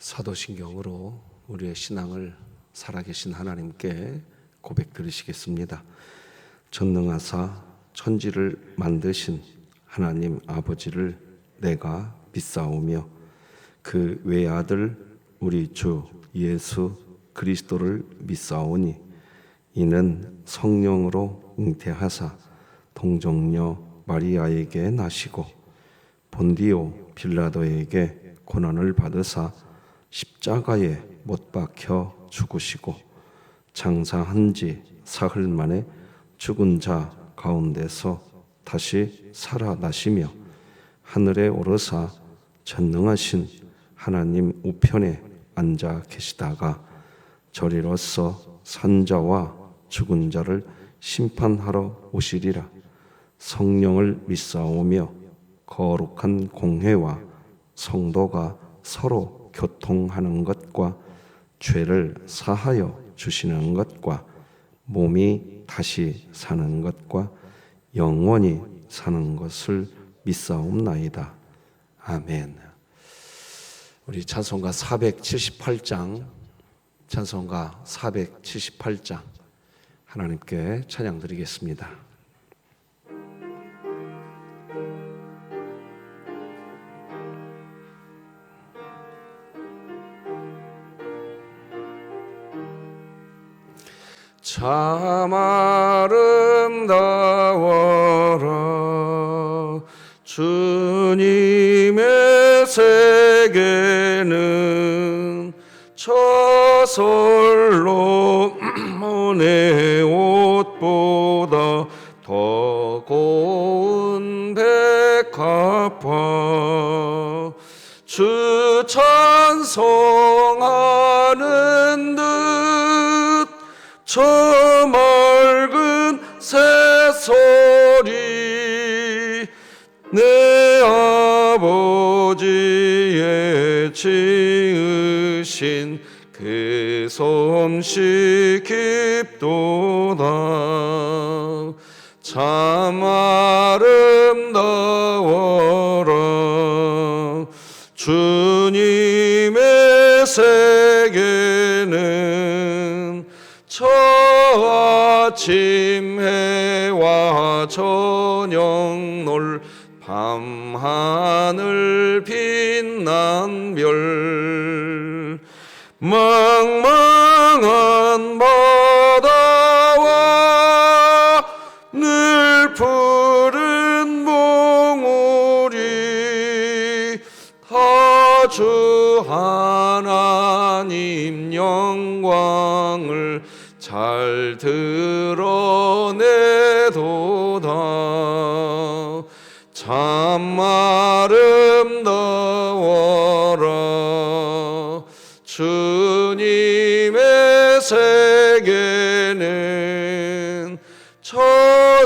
사도신경으로 우리의 신앙을 살아계신 하나님께 고백드리시겠습니다. 전능하사 천지를 만드신 하나님 아버지를 내가 믿사오며 그 외아들 우리 주 예수 그리스도를 믿사오니 이는 성령으로 잉태하사 동정녀 마리아에게 나시고 본디오 빌라도에게 고난을 받으사 십자가에 못 박혀 죽으시고 장사한 지 사흘 만에 죽은 자 가운데서 다시 살아나시며 하늘에 오르사 전능하신 하나님 우편에 앉아 계시다가 저리로서 산자와 죽은 자를 심판하러 오시리라. 성령을 믿사오며 거룩한 공회와 성도가 서로 교통하는 것과 죄를 사하여 주시는 것과 몸이 다시 사는 것과 영원히 사는 것을 믿사옵나이다. 아멘. 우리 찬송가 478장 하나님께 찬양 드리겠습니다. 참 아름다워라 주님의 세계는 저솔로 내 옷보다 더 고운 백합화 주 찬송하는 듯 저 맑은 새소리 내 아버지의 지으신 그 솜씨 깊도다. 참 아름다워라 주님의 세계는 저 아침 해와 저녁 놀 밤하늘 빛난 별 망망한 바다와 늘 푸른 봉우리 다 주 하나님 영광을 잘 드러내도다. 참 아름다워라 주님의 세계는 저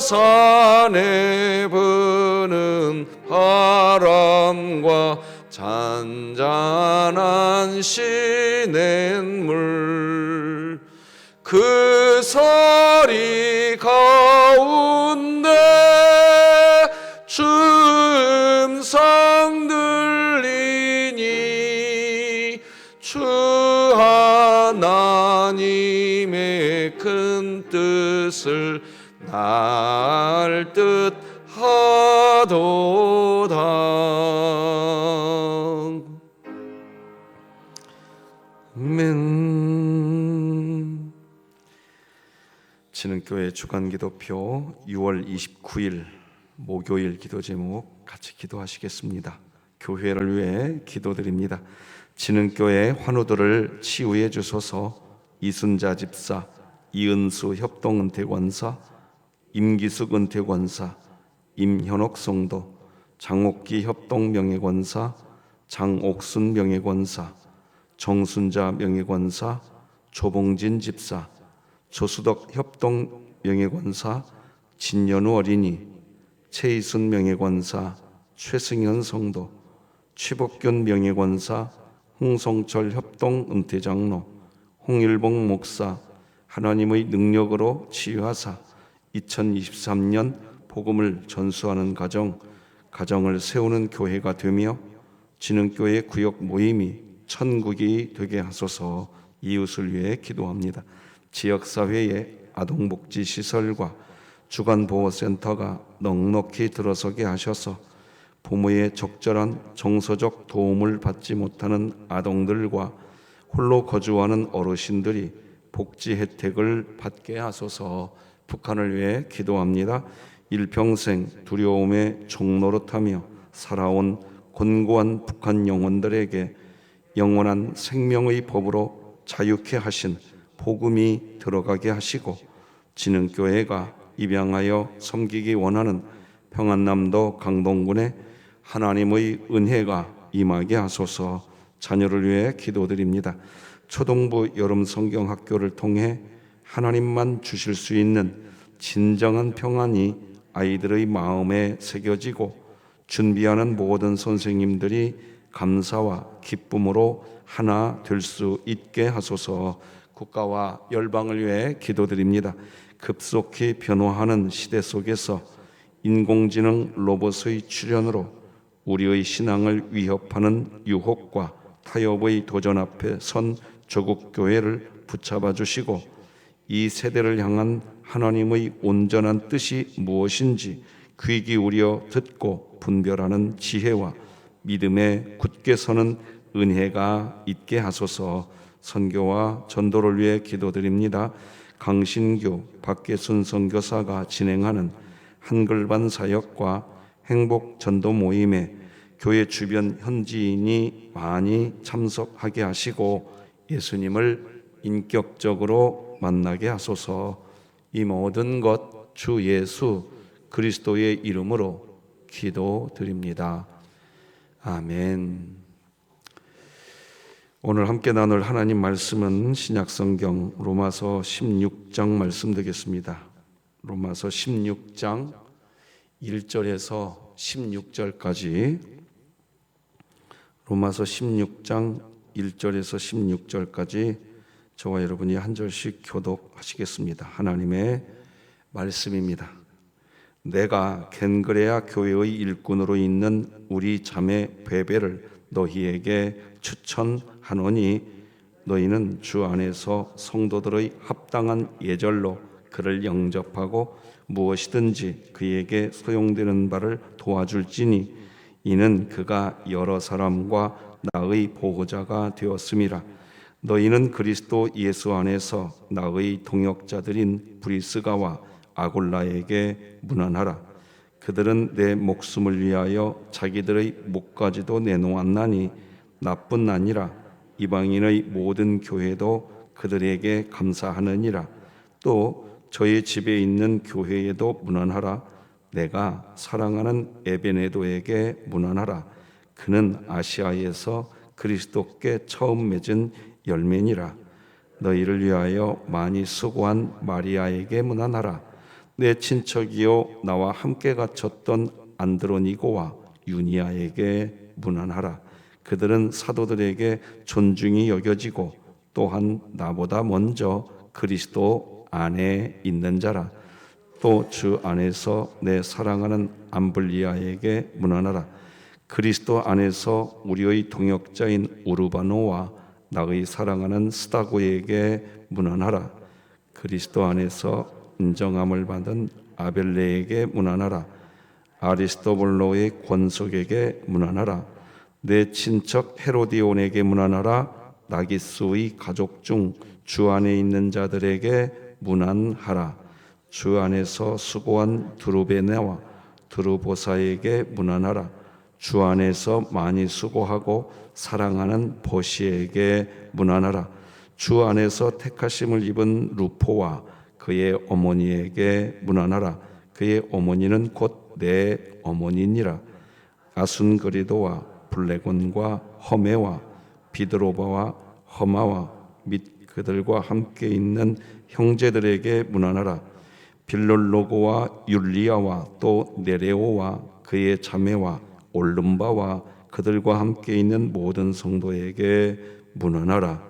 산에 부는 바람과 잔잔한 시냇물 그 소리 가운데 주 음성 들리니 주 하나님의 큰 뜻을 날 듯 하도다. 아멘. 진흥교회 주간기도표 6월 29일 목요일 기도 제목 같이 기도하시겠습니다. 교회를 위해 기도드립니다. 진흥교회 환우들을 치유해 주소서. 이순자 집사, 이은수 협동은퇴권사, 임기숙 은퇴권사, 임현옥 성도, 장옥기 협동명예권사, 장옥순 명예권사, 정순자 명예권사, 조봉진 집사, 조수덕 협동 명예권사, 진연우 어린이, 최이순 명예권사, 최승현 성도, 최복균 명예권사, 홍성철 협동 은퇴장로, 홍일봉 목사, 하나님의 능력으로 치유하사 2023년 복음을 전수하는 가정을 세우는 교회가 되며 진흥교회 구역 모임이 천국이 되게 하소서. 이웃을 위해 기도합니다. 지역사회의 아동복지시설과 주간보호센터가 넉넉히 들어서게 하셔서 부모의 적절한 정서적 도움을 받지 못하는 아동들과 홀로 거주하는 어르신들이 복지 혜택을 받게 하소서. 북한을 위해 기도합니다. 일평생 두려움의 종노릇하며 살아온 곤고한 북한 영혼들에게 영원한 생명의 법으로 자유케 하신 복음이 들어가게 하시고, 진흥교회가 입양하여 섬기기 원하는 평안남도 강동군에 하나님의 은혜가 임하게 하소서. 자녀를 위해 기도드립니다. 초등부 여름 성경학교를 통해 하나님만 주실 수 있는 진정한 평안이 아이들의 마음에 새겨지고, 준비하는 모든 선생님들이 감사와 기쁨으로 하나 될 수 있게 하소서. 국가와 열방을 위해 기도드립니다. 급속히 변화하는 시대 속에서 인공지능 로봇의 출현으로 우리의 신앙을 위협하는 유혹과 타협의 도전 앞에 선 조국 교회를 붙잡아 주시고, 이 세대를 향한 하나님의 온전한 뜻이 무엇인지 귀 기울여 듣고 분별하는 지혜와 믿음에 굳게 서는 은혜가 있게 하소서. 선교와 전도를 위해 기도드립니다. 강신규, 박계순 선교사가 진행하는 한글반 사역과 행복 전도 모임에 교회 주변 현지인이 많이 참석하게 하시고 예수님을 인격적으로 만나게 하소서. 이 모든 것 주 예수 그리스도의 이름으로 기도드립니다. 아멘. 오늘 함께 나눌 하나님 말씀은 신약성경 로마서 16장 말씀 되겠습니다. 로마서 16장 1절에서 16절까지, 로마서 16장 1절에서 16절까지 저와 여러분이 한 절씩 교독하시겠습니다. 하나님의 말씀입니다. 내가 겐그레아 교회의 일꾼으로 있는 우리 자매 베베를 너희에게 추천하노니, 너희는 주 안에서 성도들의 합당한 예절로 그를 영접하고 무엇이든지 그에게 소용되는 바를 도와줄지니, 이는 그가 여러 사람과 나의 보호자가 되었음이라. 너희는 그리스도 예수 안에서 나의 동역자들인 브리스가와 아골라에게 문안하라. 그들은 내 목숨을 위하여 자기들의 목까지도 내놓았나니 나뿐 아니라 이방인의 모든 교회도 그들에게 감사하느니라. 또 저희 집에 있는 교회에도 문안하라. 내가 사랑하는 에베네도에게 문안하라. 그는 아시아에서 그리스도께 처음 맺은 열매니라. 너희를 위하여 많이 수고한 마리아에게 문안하라. 내 친척이요 나와 함께 갇혔던 안드로니고와 유니아에게 문안하라. 그들은 사도들에게 존중이 여겨지고 또한 나보다 먼저 그리스도 안에 있는 자라. 또 주 안에서 내 사랑하는 암블리아에게 문안하라. 그리스도 안에서 우리의 동역자인 우르바노와 나의 사랑하는 스다고에게 문안하라. 그리스도 안에서 인정함을 받은 아벨레에게 문안하라. 아리스토블로의 권속에게 문안하라. 내 친척 헤로디온에게 문안하라. 나기스의 가족 중 주 안에 있는 자들에게 문안하라. 주 안에서 수고한 드루베네와 드루보사에게 문안하라. 주 안에서 많이 수고하고 사랑하는 보시에게 문안하라. 주 안에서 택하심을 입은 루포와 그의 어머니에게 문안하라. 그의 어머니는 곧 내 어머니니라. 아순그리도와 블레곤과 허메와 비드로바와 허마와 및 그들과 함께 있는 형제들에게 문안하라. 빌롤로고와 율리아와 또 네레오와 그의 자매와 올름바와 그들과 함께 있는 모든 성도에게 문안하라.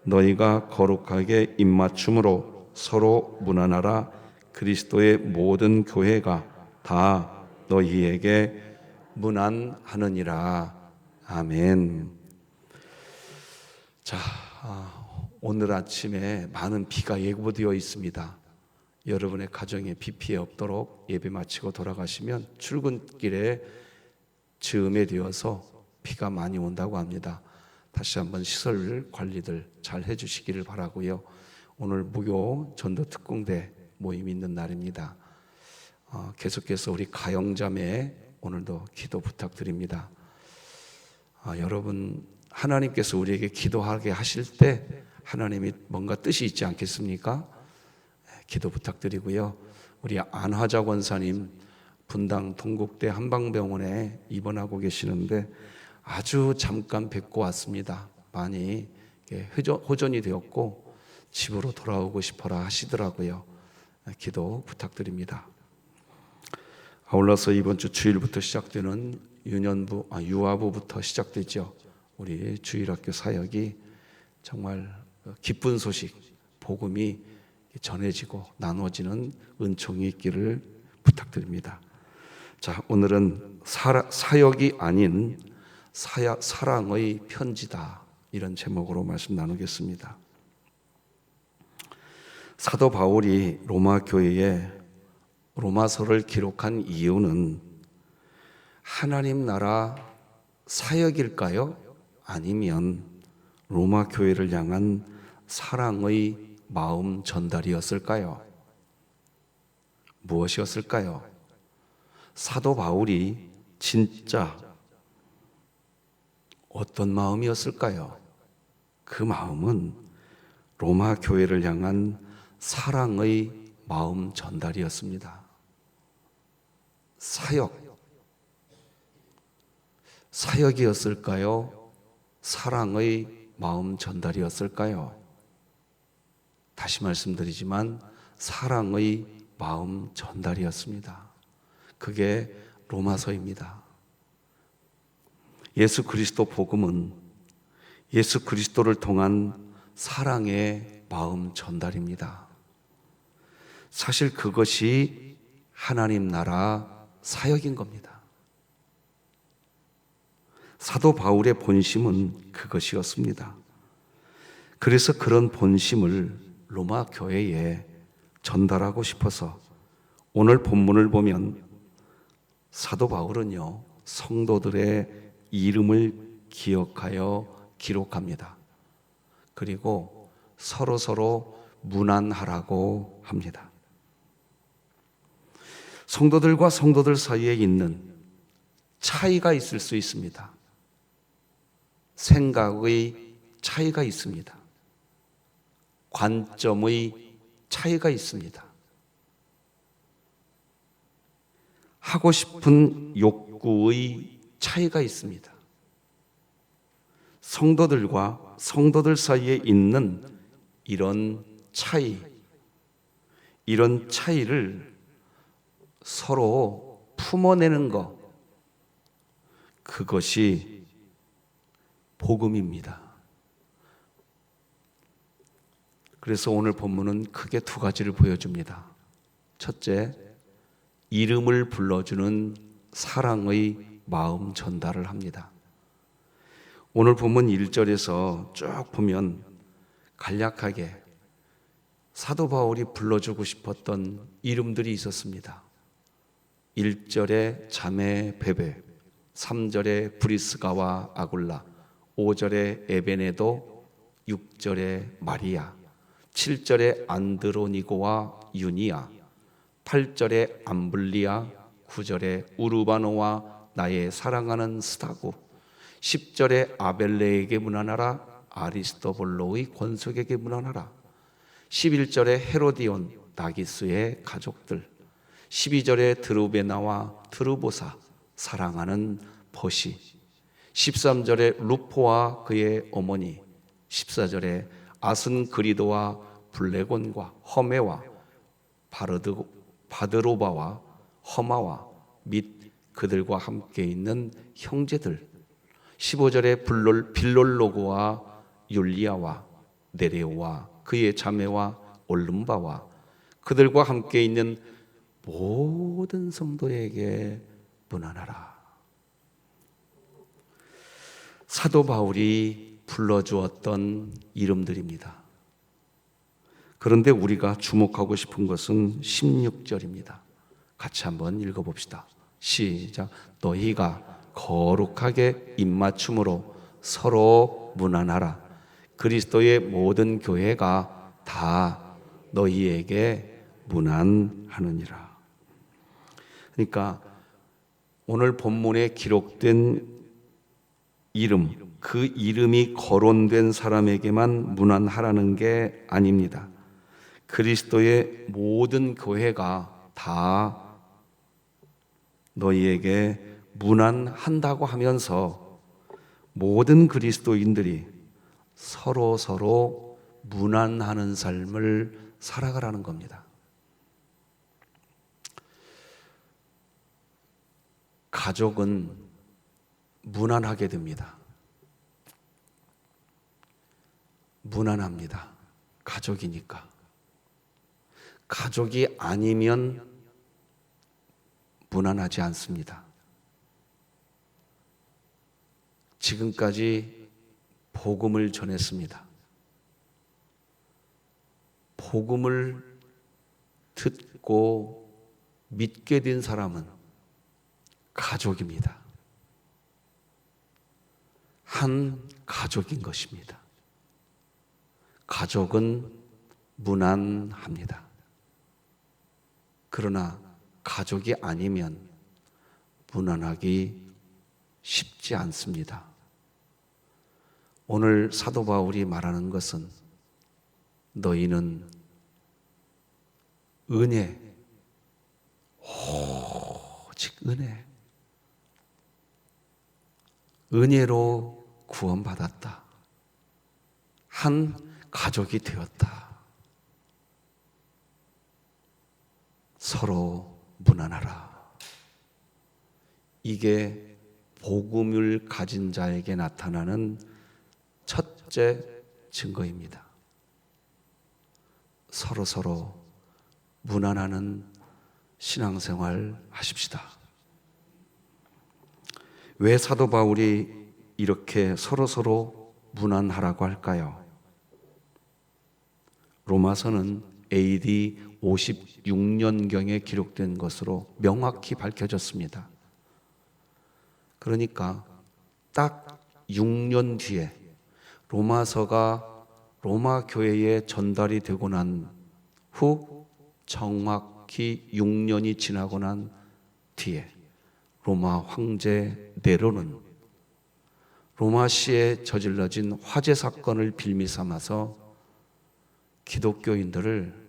너희가 거룩하게 입맞춤으로 서로 문안하라. 그리스도의 모든 교회가 다 너희에게 문안하느니라. 아멘. 자, 오늘 아침에 많은 비가 예고되어 있습니다. 여러분의 가정에 비 피해 없도록 예배 마치고 돌아가시면 출근길에 즈음에 되어서 비가 많이 온다고 합니다. 다시 한번 시설 관리들 잘 해주시기를 바라고요. 오늘 무교 전도 특공대 모임 있는 날입니다. 계속해서 우리 가영자매 오늘도 기도 부탁드립니다. 여러분, 하나님께서 우리에게 기도하게 하실 때 하나님이 뭔가 뜻이 있지 않겠습니까? 기도 부탁드리고요. 우리 안화자 권사님 분당 동국대 한방병원에 입원하고 계시는데 아주 잠깐 뵙고 왔습니다. 많이 호전이 되었고 집으로 돌아오고 싶어라 하시더라고요. 기도 부탁드립니다. 아울러서 이번 주 주일부터 시작되는 유아부부터 시작되죠. 우리 주일학교 사역이 정말 기쁜 소식, 복음이 전해지고 나눠지는 은총이 있기를 부탁드립니다. 자, 오늘은 사역이 아닌 사랑의 편지다, 이런 제목으로 말씀 나누겠습니다. 사도 바울이 로마 교회에 로마서를 기록한 이유는 하나님 나라 사역일까요? 아니면 로마 교회를 향한 사랑의 마음 전달이었을까요? 무엇이었을까요? 사도 바울이 진짜 어떤 마음이었을까요? 그 마음은 로마 교회를 향한 사랑의 마음 전달이었습니다. 사역이었을까요? 사랑의 마음 전달이었을까요? 다시 말씀드리지만 사랑의 마음 전달이었습니다. 그게 로마서입니다. 예수 그리스도 복음은 예수 그리스도를 통한 사랑의 마음 전달입니다. 사실 그것이 하나님 나라 사역인 겁니다. 사도 바울의 본심은 그것이었습니다. 그래서 그런 본심을 로마 교회에 전달하고 싶어서 오늘 본문을 보면 사도 바울은요, 성도들의 이름을 기억하여 기록합니다. 그리고 서로 문안하라고 합니다. 성도들과 성도들 사이에 있는 차이가 있을 수 있습니다. 생각의 차이가 있습니다. 관점의 차이가 있습니다. 하고 싶은 욕구의 차이가 있습니다. 성도들과 성도들 사이에 있는 이런 차이를 서로 품어내는 것, 그것이 복음입니다. 그래서 오늘 본문은 크게 두 가지를 보여줍니다. 첫째, 이름을 불러주는 사랑의 마음 전달을 합니다. 오늘 본문 1절에서 쭉 보면 간략하게 사도 바울이 불러주고 싶었던 이름들이 있었습니다. 1절에 자매 베베, 3절에 브리스가와 아굴라, 5절에 에베네도, 6절에 마리아, 7절에 안드로니고와 유니아, 8절에 암블리아, 9절에 우르바노와 나의 사랑하는 스타고, 10절에 아벨레에게 문안하라, 아리스토블로의 권속에게 문안하라, 11절에 헤로디온, 나기스의 가족들, 12절에 드루베나와 드루보사, 사랑하는 버시, 13절에 루포와 그의 어머니, 14절에 아슨그리도와 블레곤과 허메와 바드로바와 허마와 및 그들과 함께 있는 형제들, 15절에 빌롤로고와 율리아와 네레오와 그의 자매와 올름바와 그들과 함께 있는 모든 성도에게 문안하라. 사도 바울이 불러주었던 이름들입니다. 그런데 우리가 주목하고 싶은 것은 16절입니다. 같이 한번 읽어봅시다. 시작. 너희가 거룩하게 입맞춤으로 서로 문안하라. 그리스도의 모든 교회가 다 너희에게 문안하느니라. 그러니까 오늘 본문에 기록된 이름, 그 이름이 거론된 사람에게만 문안하라는 게 아닙니다. 그리스도의 모든 교회가 다 너희에게 문안한다고 하면서 모든 그리스도인들이 서로 문안하는 삶을 살아가라는 겁니다. 가족은 문안하게 됩니다. 문안합니다. 가족이니까. 가족이 아니면 문안하지 않습니다. 지금까지 복음을 전했습니다. 복음을 듣고 믿게 된 사람은 가족입니다. 한 가족인 것입니다. 가족은 문안합니다. 그러나 가족이 아니면 문안하기 쉽지 않습니다. 오늘 사도 바울이 말하는 것은 너희는 은혜, 오직 은혜로 구원받았다. 한 가족이 되었다. 서로 문안하라. 이게 복음을 가진 자에게 나타나는 첫째 증거입니다. 서로 문안하는 신앙생활 하십시다. 왜 사도 바울이 이렇게 서로 문안하라고 할까요? 로마서는 AD 56년경에 기록된 것으로 명확히 밝혀졌습니다. 그러니까 딱 6년 뒤에 로마서가 로마 교회에 전달이 되고 난 후 정확히 6년이 지나고 난 뒤에 로마 황제 네로는 로마시에 저질러진 화재 사건을 빌미 삼아서 기독교인들을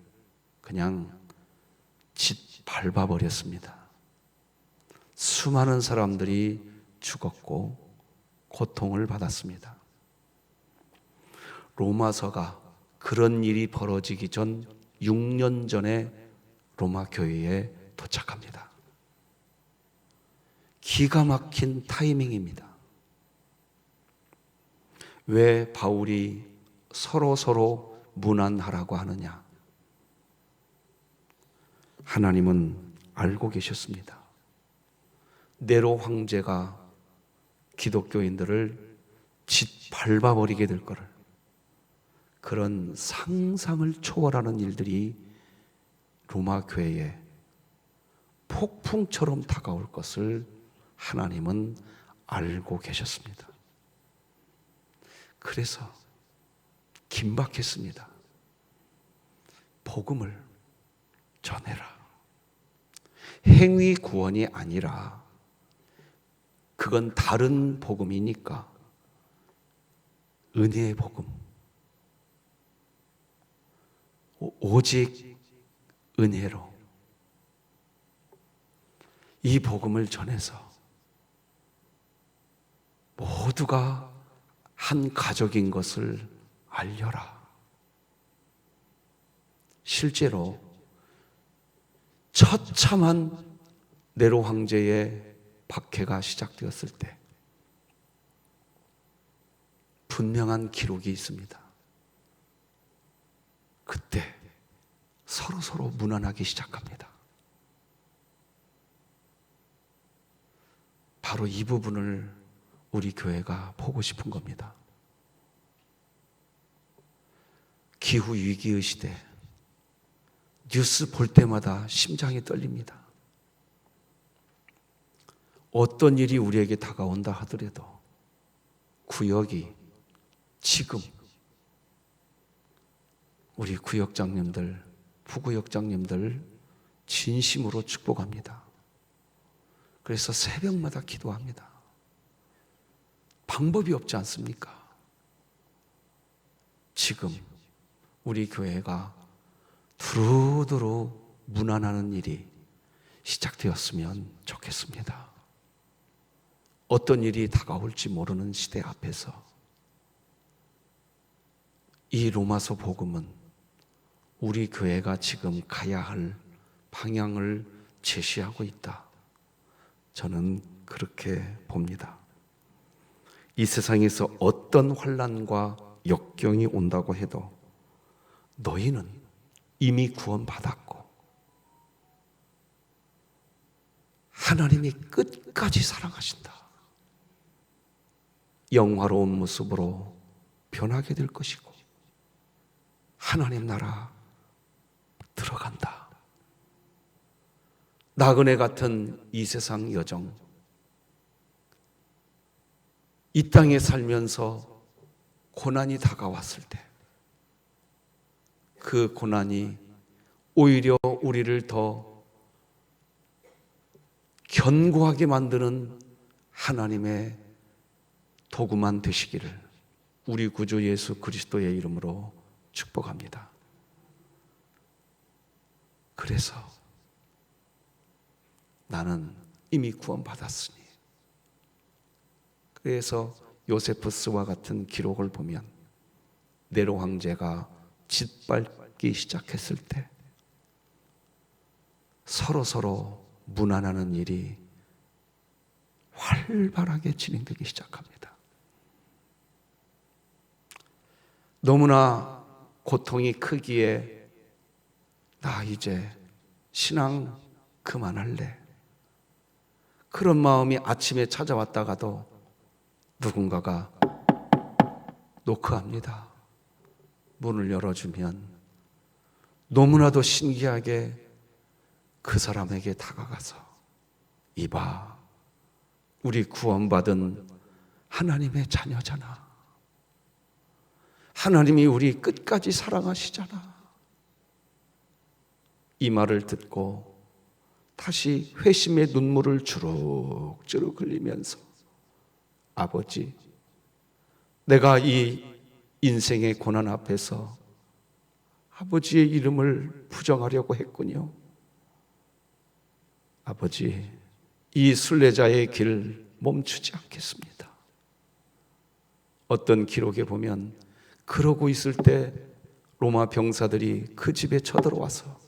그냥 짓밟아버렸습니다. 수많은 사람들이 죽었고 고통을 받았습니다. 로마서가 그런 일이 벌어지기 전 6년 전에 로마 교회에 도착합니다. 기가 막힌 타이밍입니다. 왜 바울이 서로 문안하라고 하느냐? 하나님은 알고 계셨습니다. 네로 황제가 기독교인들을 짓밟아버리게 될 거를, 그런 상상을 초월하는 일들이 로마 교회에 폭풍처럼 다가올 것을 하나님은 알고 계셨습니다. 그래서 긴박했습니다. 복음을 전해라. 행위 구원이 아니라 그건 다른 복음이니까 은혜의 복음, 오직 은혜로 이 복음을 전해서 모두가 한 가족인 것을 알려라. 실제로 처참한 네로 황제의 박해가 시작되었을 때 분명한 기록이 있습니다. 그때 서로 문안하기 시작합니다. 바로 이 부분을 우리 교회가 보고 싶은 겁니다. 기후 위기의 시대, 뉴스 볼 때마다 심장이 떨립니다. 어떤 일이 우리에게 다가온다 하더라도 구역이 지금 우리 구역장님들, 부구역장님들 진심으로 축복합니다. 그래서 새벽마다 기도합니다. 방법이 없지 않습니까? 지금 우리 교회가 두루두루 문안하는 일이 시작되었으면 좋겠습니다. 어떤 일이 다가올지 모르는 시대 앞에서 이 로마서 복음은 우리 교회가 지금 가야 할 방향을 제시하고 있다. 저는 그렇게 봅니다. 이 세상에서 어떤 환난과 역경이 온다고 해도 너희는 이미 구원받았고 하나님이 끝까지 사랑하신다. 영화로운 모습으로 변하게 될 것이고 하나님 나라 들어간다. 나그네 같은 이 세상 여정, 이 땅에 살면서 고난이 다가왔을 때 그 고난이 오히려 우리를 더 견고하게 만드는 하나님의 도구만 되시기를 우리 구주 예수 그리스도의 이름으로 축복합니다. 그래서 나는 이미 구원받았으니, 그래서 요세푸스와 같은 기록을 보면 네로 황제가 짓밟기 시작했을 때 서로 문안하는 일이 활발하게 진행되기 시작합니다. 너무나 고통이 크기에 나 이제 신앙 그만할래, 그런 마음이 아침에 찾아왔다가도 누군가가 노크합니다. 문을 열어주면 너무나도 신기하게 그 사람에게 다가가서 이봐, 우리 구원받은 하나님의 자녀잖아. 하나님이 우리 끝까지 사랑하시잖아. 이 말을 듣고 다시 회심의 눈물을 주룩주룩 흘리면서 아버지, 내가 이 인생의 고난 앞에서 아버지의 이름을 부정하려고 했군요. 아버지, 이 순례자의 길 멈추지 않겠습니다. 어떤 기록에 보면 그러고 있을 때 로마 병사들이 그 집에 쳐들어와서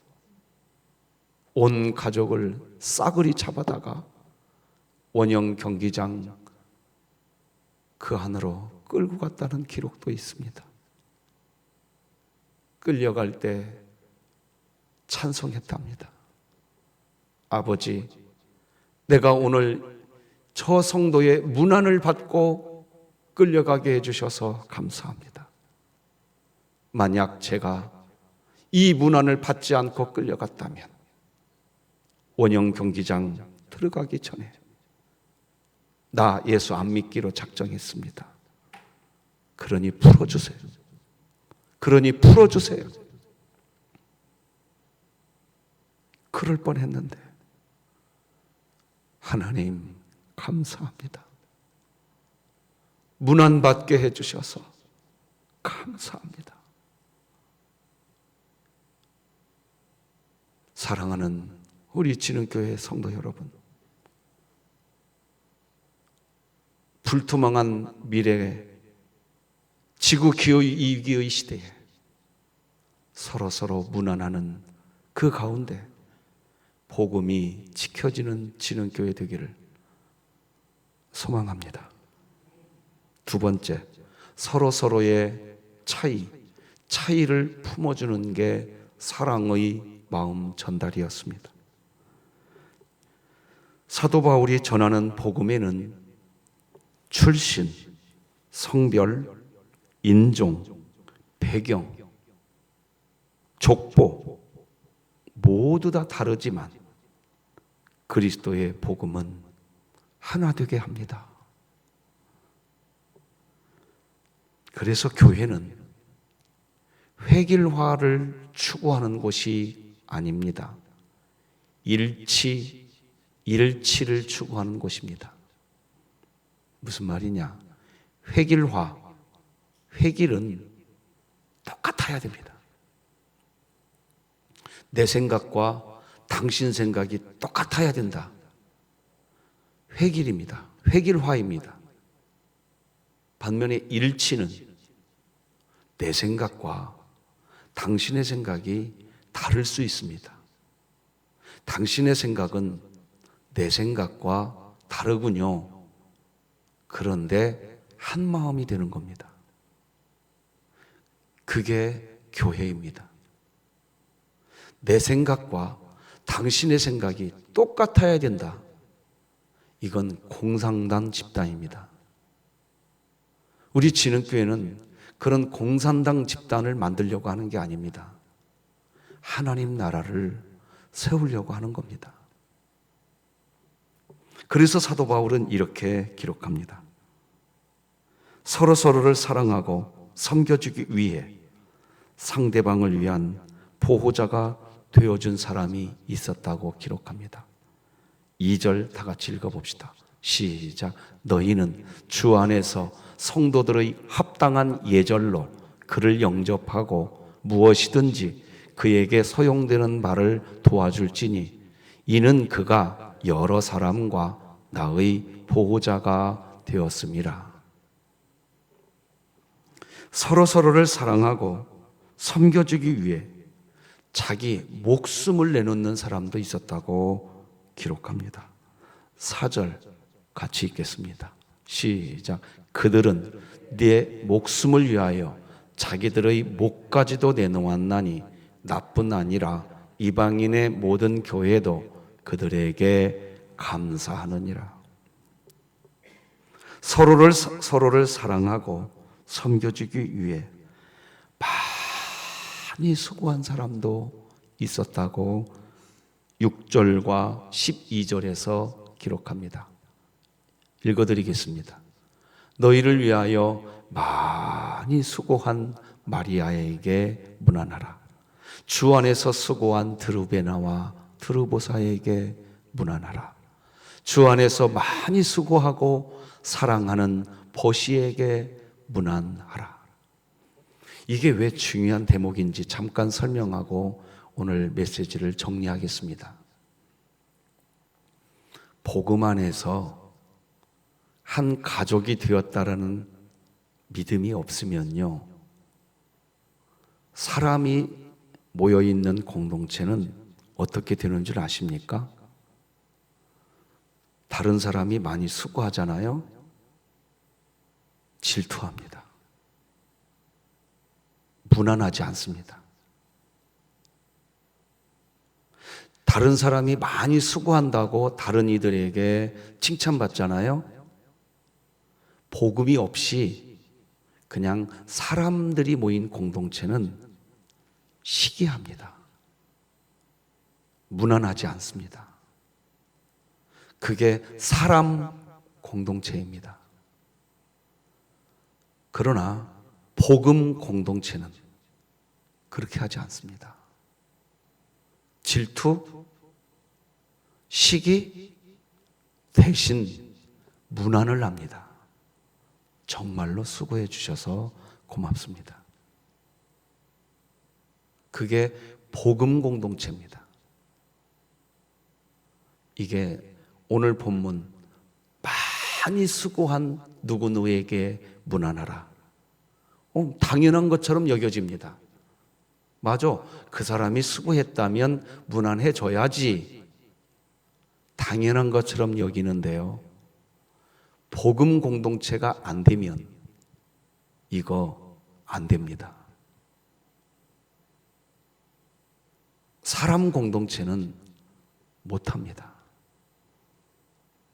온 가족을 싸그리 잡아다가 원형 경기장 그 안으로 끌고 갔다는 기록도 있습니다. 끌려갈 때 찬송했답니다. 아버지, 내가 오늘 저 성도의 문안을 받고 끌려가게 해주셔서 감사합니다. 만약 제가 이 문안을 받지 않고 끌려갔다면 원형 경기장 들어가기 전에 나 예수 안 믿기로 작정했습니다. 그러니 풀어주세요. 그러니 풀어주세요. 그럴 뻔했는데 하나님 감사합니다. 문안 받게 해주셔서 감사합니다. 사랑하는 우리 진흥교회 성도 여러분, 불투명한 미래에 지구 기후위기의 시대에 서로 문안하는 그 가운데 복음이 지켜지는 진흥교회 되기를 소망합니다. 두 번째, 서로의 차이를 품어주는 게 사랑의 마음 전달이었습니다. 사도 바울이 전하는 복음에는 출신, 성별, 인종, 배경 족보 모두 다 다르지만 그리스도의 복음은 하나 되게 합니다. 그래서 교회는 획일화를 추구하는 곳이 아닙니다. 일치를 추구하는 곳입니다. 무슨 말이냐? 획일은 똑같아야 됩니다. 내 생각과 당신 생각이 똑같아야 된다. 획일입니다. 획일화입니다. 반면에 일치는 내 생각과 당신의 생각이 다를 수 있습니다. 당신의 생각은 내 생각과 다르군요. 그런데 한 마음이 되는 겁니다. 그게 교회입니다. 내 생각과 당신의 생각이 똑같아야 된다. 이건 공산당 집단입니다. 우리 진흥교회는 그런 공산당 집단을 만들려고 하는 게 아닙니다. 하나님 나라를 세우려고 하는 겁니다. 그래서 사도 바울은 이렇게 기록합니다. 서로서로를 사랑하고 섬겨주기 위해 상대방을 위한 보호자가 되어준 사람이 있었다고 기록합니다. 2절 다 같이 읽어봅시다. 시작. 너희는 주 안에서 성도들의 합당한 예절로 그를 영접하고 무엇이든지 그에게 소용되는 말을 도와줄지니 이는 그가 여러 사람과 나의 보호자가 되었음이라. 서로서로를 사랑하고 섬겨주기 위해 자기 목숨을 내놓는 사람도 있었다고 기록합니다. 4절 같이 읽겠습니다. 시작. 그들은 네 목숨을 위하여 자기들의 목까지도 내놓았나니 나뿐 아니라 이방인의 모든 교회도 그들에게 감사하느니라. 서로를 사랑하고 섬겨주기 위해 많이 수고한 사람도 있었다고 6절과 12절에서 기록합니다. 읽어드리겠습니다. 너희를 위하여 많이 수고한 마리아에게 문안하라. 주 안에서 수고한 드루베나와 드루보사에게 문안하라. 주 안에서 많이 수고하고 사랑하는 보시에게 문안하라. 이게 왜 중요한 대목인지 잠깐 설명하고 오늘 메시지를 정리하겠습니다. 복음 안에서 한 가족이 되었다라는 믿음이 없으면요, 사람이 모여있는 공동체는 어떻게 되는 줄 아십니까? 다른 사람이 많이 수고하잖아요. 질투합니다. 무난하지 않습니다. 다른 사람이 많이 수고한다고 다른 이들에게 칭찬받잖아요. 복음이 없이 그냥 사람들이 모인 공동체는 시기합니다. 무난하지 않습니다. 그게 사람 공동체입니다. 그러나 복음 공동체는 그렇게 하지 않습니다. 질투, 시기 대신 문안을 합니다. 정말로 수고해 주셔서 고맙습니다. 그게 복음 공동체입니다. 이게 오늘 본문 많이 수고한 누구누구에게 문안하라. 당연한 것처럼 여겨집니다. 맞아. 그 사람이 수고했다면 문안해 줘야지. 당연한 것처럼 여기는데요. 복음 공동체가 안 되면 이거 안 됩니다. 사람 공동체는 못합니다.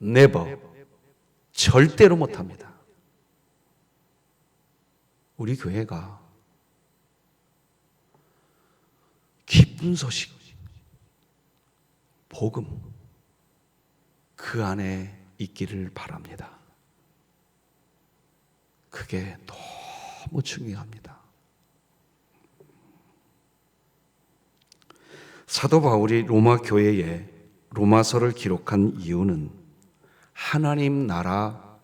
never. 절대로 못합니다. 우리 교회가 기쁜 소식, 복음, 그 안에 있기를 바랍니다. 그게 너무 중요합니다. 사도 바울이 로마 교회에 로마서를 기록한 이유는 하나님 나라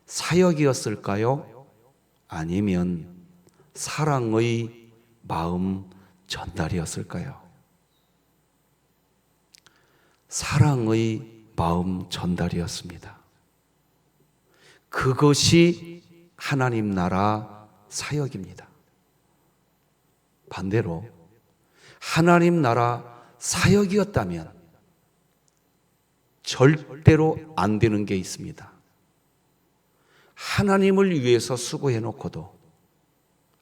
사역이었을까요? 아니면 사랑의 마음 전달이었을까요? 사랑의 마음 전달이었습니다. 그것이 하나님 나라 사역입니다. 반대로 하나님 나라 사역이었다면 절대로 안 되는 게 있습니다. 하나님을 위해서 수고해 놓고도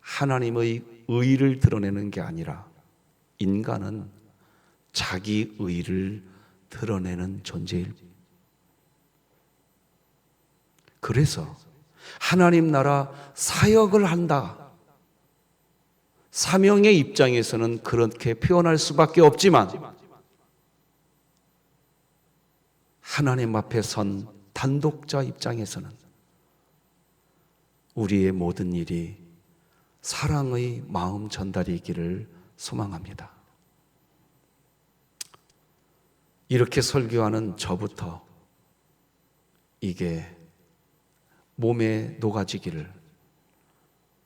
하나님의 의를 드러내는 게 아니라 인간은 자기 의를 드러내는 존재일. 그래서 하나님 나라 사역을 한다. 사명의 입장에서는 그렇게 표현할 수밖에 없지만 하나님 앞에 선 단독자 입장에서는 우리의 모든 일이 사랑의 마음 전달이기를 소망합니다. 이렇게 설교하는 저부터 이게 몸에 녹아지기를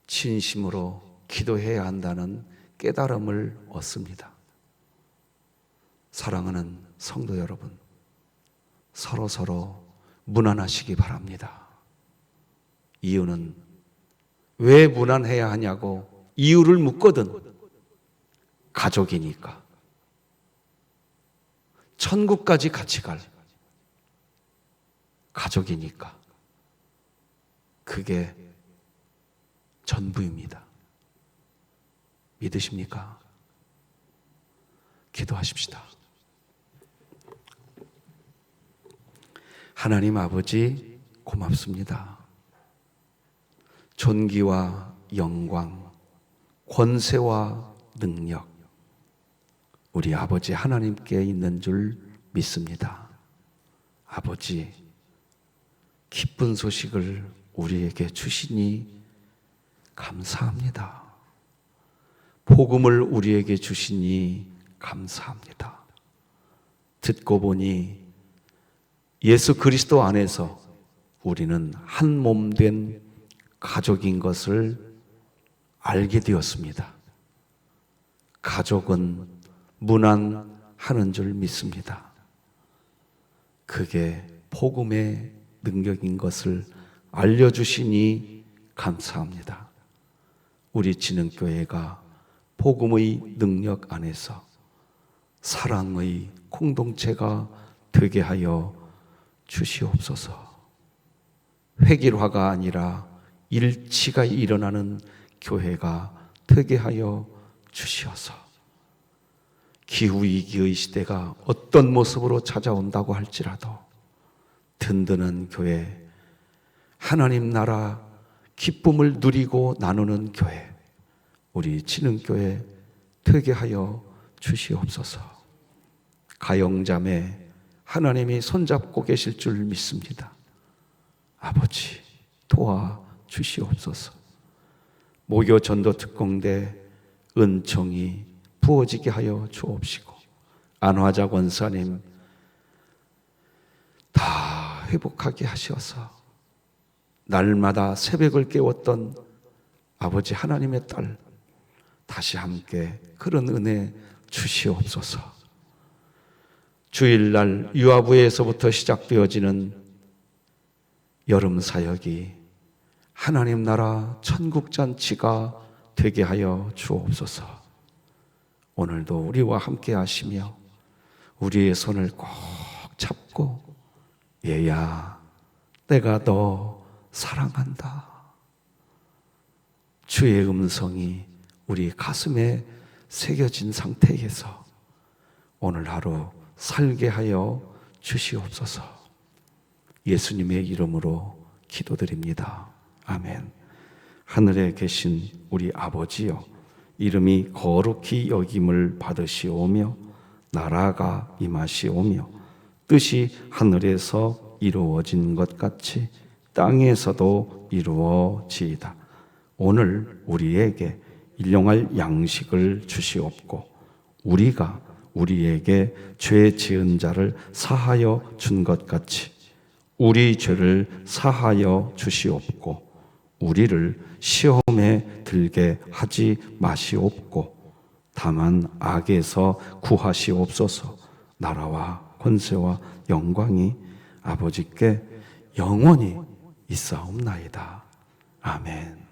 진심으로 기도해야 한다는 깨달음을 얻습니다. 사랑하는 성도 여러분, 서로 무난하시기 바랍니다. 이유는 왜 무난해야 하냐고 이유를 묻거든 가족이니까, 천국까지 같이 갈 가족이니까, 그게 전부입니다. 믿으십니까? 기도하십시다. 하나님 아버지 고맙습니다. 존귀와 영광, 권세와 능력, 우리 아버지 하나님께 있는 줄 믿습니다. 아버지, 기쁜 소식을 우리에게 주시니 감사합니다. 복음을 우리에게 주시니 감사합니다. 듣고 보니 예수 그리스도 안에서 우리는 한 몸 된 가족인 것을 알게 되었습니다. 가족은 무난하는 줄 믿습니다. 그게 복음의 능력인 것을 알려주시니 감사합니다. 우리 진흥교회가 복음의 능력 안에서 사랑의 공동체가 되게 하여 주시옵소서. 획일화가 아니라 일치가 일어나는 교회가 되게 하여 주시어서 기후위기의 시대가 어떤 모습으로 찾아온다고 할지라도 든든한 교회, 하나님 나라 기쁨을 누리고 나누는 교회, 우리 진흥교회 되게 하여 주시옵소서. 가영자매 하나님이 손잡고 계실 줄 믿습니다. 아버지 도와 주시옵소서. 모교 전도 특공대 은총이 부어지게 하여 주옵시고, 안화자 권사님 다 회복하게 하셔서 날마다 새벽을 깨웠던 아버지 하나님의 딸 다시 함께 그런 은혜 주시옵소서. 주일날 유아부에서부터 시작되어지는 여름 사역이 하나님 나라 천국 잔치가 되게 하여 주옵소서. 오늘도 우리와 함께 하시며 우리의 손을 꼭 잡고 얘야 내가 너 사랑한다, 주의 음성이 우리 가슴에 새겨진 상태에서 오늘 하루 살게 하여 주시옵소서. 예수님의 이름으로 기도드립니다. 아멘. 하늘에 계신 우리 아버지여, 이름이 거룩히 여김을 받으시오며 나라가 임하시오며 뜻이 하늘에서 이루어진 것 같이 땅에서도 이루어지이다. 오늘 우리에게 일용할 양식을 주시옵고 우리가 우리에게 죄 지은 자를 사하여 준 것 같이 우리 죄를 사하여 주시옵고 우리를 시험에 들게 하지 마시옵고 다만 악에서 구하시옵소서. 나라와 권세와 영광이 아버지께 영원히 있사옵나이다. 아멘.